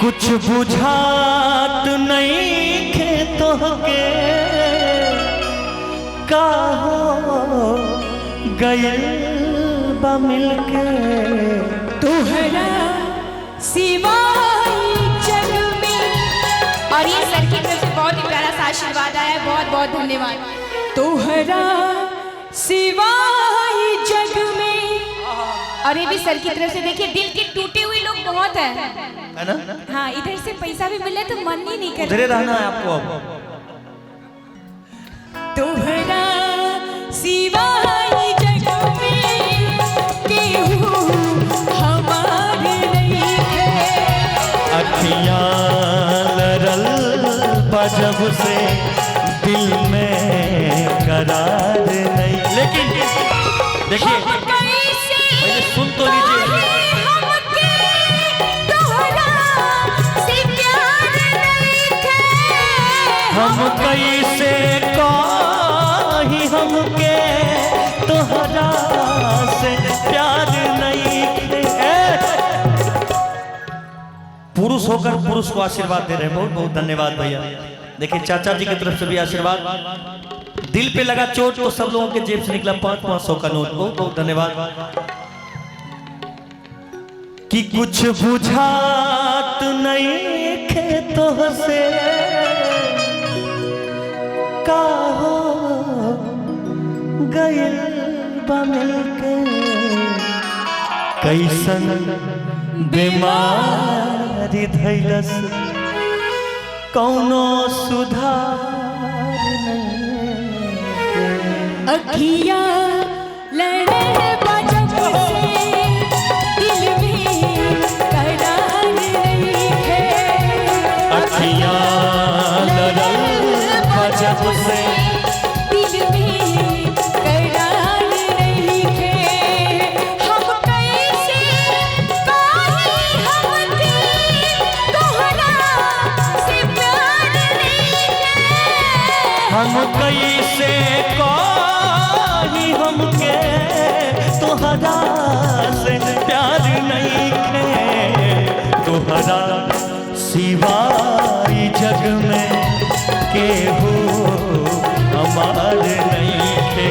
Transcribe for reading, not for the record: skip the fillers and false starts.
कुछ बुझात नहीं खेतों के का हो गइल बा मिलके तोहरा सिवा जग में। और ये सर की तरफ से बहुत ही प्यारा सा आशीर्वाद आया है, बहुत बहुत धन्यवाद। तोहरा सिवा जग में। और ये भी सर की तरफ से देखिए, दिल के टूटे हुए लोग बहुत हैं, है ना? हाँ इधर से पैसा भी मिले तो मन ही नहीं कर उधरे रहना है आपको अब। तोहरा सिवा जग में केहू हमारे नहीं है। अखियां लरल बजब से दिल में करार नहीं। लेकिन देखिए पहले सुन तो लीजिए। हम कैसे कहीं हमके तोहरा से प्यार नहीं। पुरुष होकर पुरुष को आशीर्वाद दे रहे हैं, बहुत बहुत धन्यवाद भैया। देखिए चाचा जी की तरफ से भी आशीर्वाद। दिल पे लगा चोट तो सब लोगों के जेब से निकला 500 का नोट, बहुत बहुत धन्यवाद। कि कुछ बुझात नहीं खेतों से का हो गइल बा मिलके कैसन बीमारी धैलस कौनो सुधार नहीं। अखिया लड़े बजब से दिल में करार नहीं है। अखियां लड़ल बजब से दिल में करार नहीं है। हम कैसे कहीं हमके तोहरा से प्यार नहीं है। हम कैसे कहीं हमके तोहरा से प्यार नहीं है। तोहरा सिवाय जग में केहू हमार नहीं थे।